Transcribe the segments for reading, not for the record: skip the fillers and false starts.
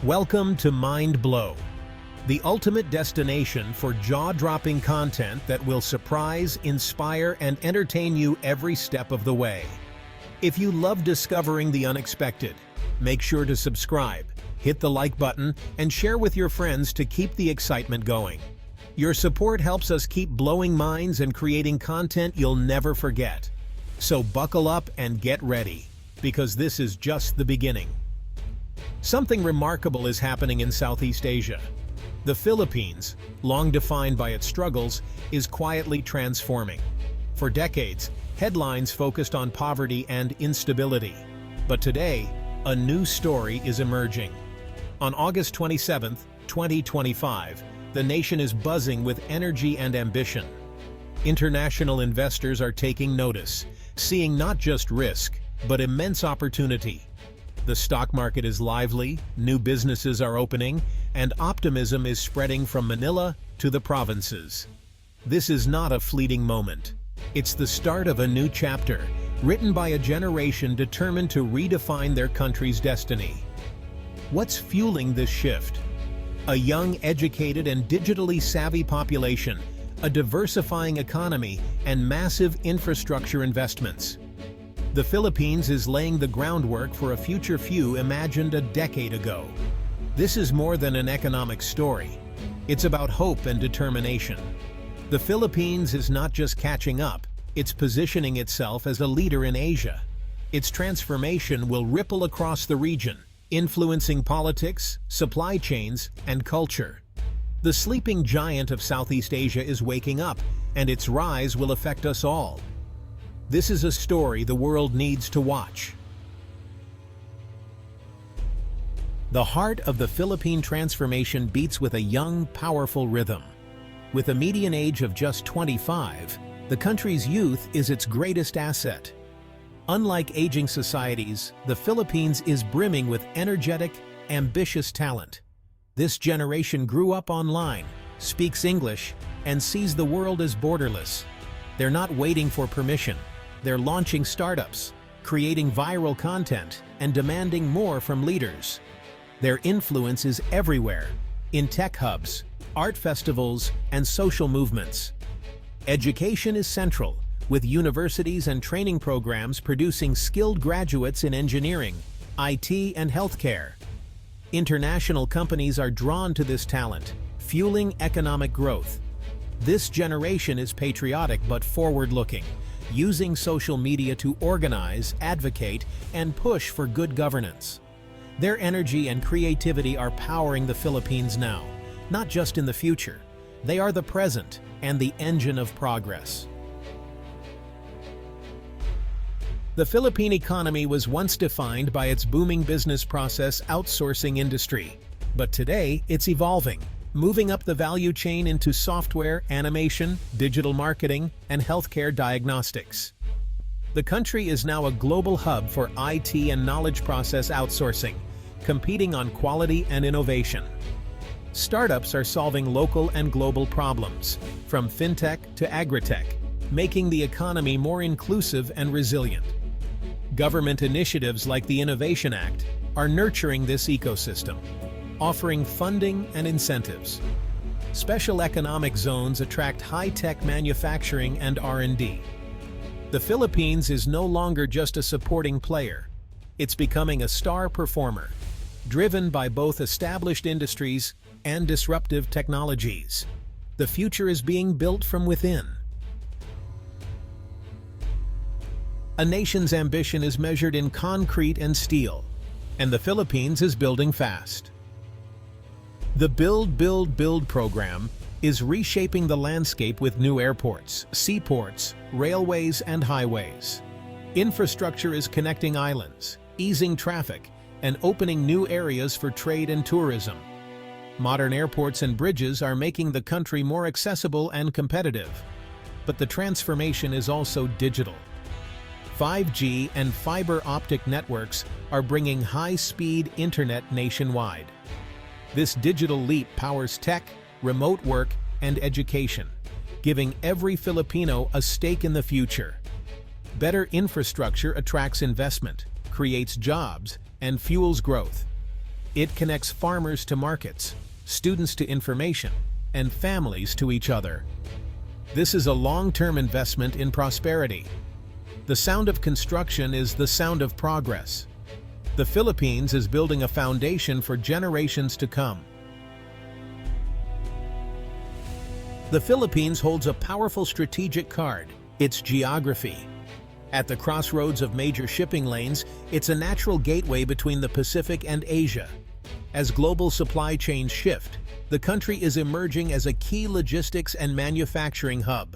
Welcome to Mind Blow, the ultimate destination for jaw-dropping content that will surprise, inspire, and entertain you every step of the way. If you love discovering the unexpected, make sure to subscribe, hit the like button, and share with your friends to keep the excitement going. Your support helps us keep blowing minds and creating content you'll never forget. So buckle up and get ready, because this is just the beginning. Something remarkable is happening in Southeast Asia. The Philippines, long defined by its struggles, is quietly transforming. For decades, headlines focused on poverty and instability. But today, a new story is emerging. On August 27, 2025, the nation is buzzing with energy and ambition. International investors are taking notice, seeing not just risk, but immense opportunity. The stock market is lively, new businesses are opening, and optimism is spreading from Manila to the provinces. This is not a fleeting moment. It's the start of a new chapter, written by a generation determined to redefine their country's destiny. What's fueling this shift? A young, educated, and digitally savvy population, a diversifying economy, and massive infrastructure investments. The Philippines is laying the groundwork for a future few imagined a decade ago. This is more than an economic story. It's about hope and determination. The Philippines is not just catching up, it's positioning itself as a leader in Asia. Its transformation will ripple across the region, influencing politics, supply chains, and culture. The sleeping giant of Southeast Asia is waking up, and its rise will affect us all. This is a story the world needs to watch. The heart of the Philippine transformation beats with a young, powerful rhythm. With a median age of just 25, the country's youth is its greatest asset. Unlike aging societies, the Philippines is brimming with energetic, ambitious talent. This generation grew up online, speaks English, and sees the world as borderless. They're not waiting for permission. They're launching startups, creating viral content, and demanding more from leaders. Their influence is everywhere, in tech hubs, art festivals, and social movements. Education is central, with universities and training programs producing skilled graduates in engineering, IT, and healthcare. International companies are drawn to this talent, fueling economic growth. This generation is patriotic but forward-looking, using social media to organize, advocate, and push for good governance. Their energy and creativity are powering the Philippines now, not just in the future. They are the present and the engine of progress. The Philippine economy was once defined by its booming business process outsourcing industry, but today it's evolving, moving up the value chain into software, animation, digital marketing, and healthcare diagnostics. The country is now a global hub for IT and knowledge process outsourcing, competing on quality and innovation. Startups are solving local and global problems, from fintech to agritech, making the economy more inclusive and resilient. Government initiatives like the Innovation Act are nurturing this ecosystem, offering funding and incentives. Special economic zones attract high-tech manufacturing and R&D. The Philippines is no longer just a supporting player. It's becoming a star performer, driven by both established industries and disruptive technologies. The future is being built from within. A nation's ambition is measured in concrete and steel, and the Philippines is building fast. The Build, Build, Build program is reshaping the landscape with new airports, seaports, railways, and highways. Infrastructure is connecting islands, easing traffic, and opening new areas for trade and tourism. Modern airports and bridges are making the country more accessible and competitive. But the transformation is also digital. 5G and fiber optic networks are bringing high-speed internet nationwide. This digital leap powers tech, remote work, and education, giving every Filipino a stake in the future. Better infrastructure attracts investment, creates jobs, and fuels growth. It connects farmers to markets, students to information, and families to each other. This is a long-term investment in prosperity. The sound of construction is the sound of progress. The Philippines is building a foundation for generations to come. The Philippines holds a powerful strategic card, its geography. At the crossroads of major shipping lanes, it's a natural gateway between the Pacific and Asia. As global supply chains shift, the country is emerging as a key logistics and manufacturing hub.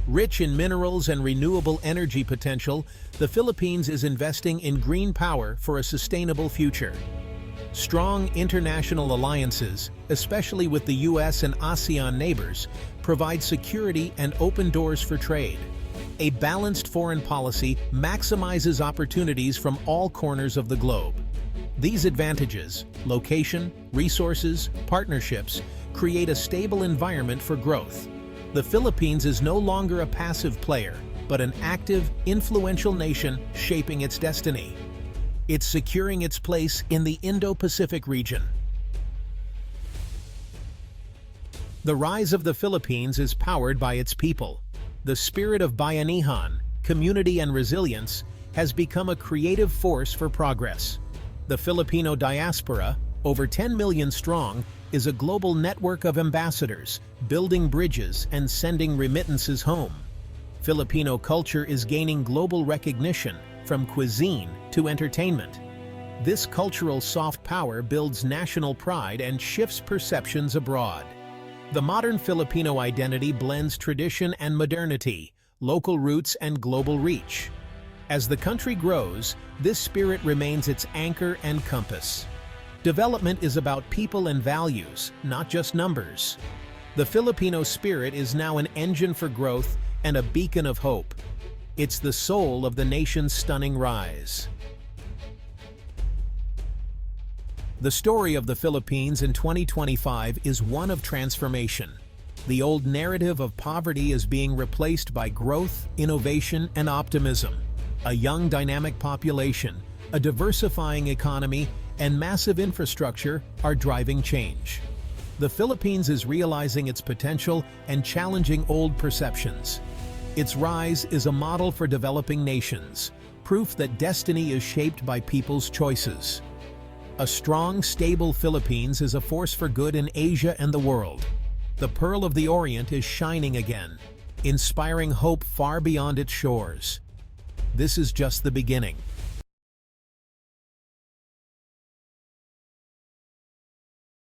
Rich in minerals and renewable energy potential, the Philippines is investing in green power for a sustainable future. Strong international alliances, especially with the US and ASEAN neighbors, provide security and open doors for trade. A balanced foreign policy maximizes opportunities from all corners of the globe. These advantages, location, resources, partnerships, create a stable environment for growth. The Philippines is no longer a passive player, but an active, influential nation shaping its destiny. It's securing its place in the Indo-Pacific region. The rise of the Philippines is powered by its people. The spirit of bayanihan, community and resilience, has become a creative force for progress. The Filipino diaspora, over 10 million strong, is a global network of ambassadors, building bridges and sending remittances home. Filipino culture is gaining global recognition, from cuisine to entertainment. This cultural soft power builds national pride and shifts perceptions abroad. The modern Filipino identity blends tradition and modernity, local roots and global reach. As the country grows, this spirit remains its anchor and compass. Development is about people and values, not just numbers. The Filipino spirit is now an engine for growth and a beacon of hope. It's the soul of the nation's stunning rise. The story of the Philippines in 2025 is one of transformation. The old narrative of poverty is being replaced by growth, innovation, and optimism. A young, dynamic population, a diversifying economy, and massive infrastructure are driving change. The Philippines is realizing its potential and challenging old perceptions. Its rise is a model for developing nations, proof that destiny is shaped by people's choices. A strong, stable Philippines is a force for good in Asia and the world. The Pearl of the Orient is shining again, inspiring hope far beyond its shores. This is just the beginning.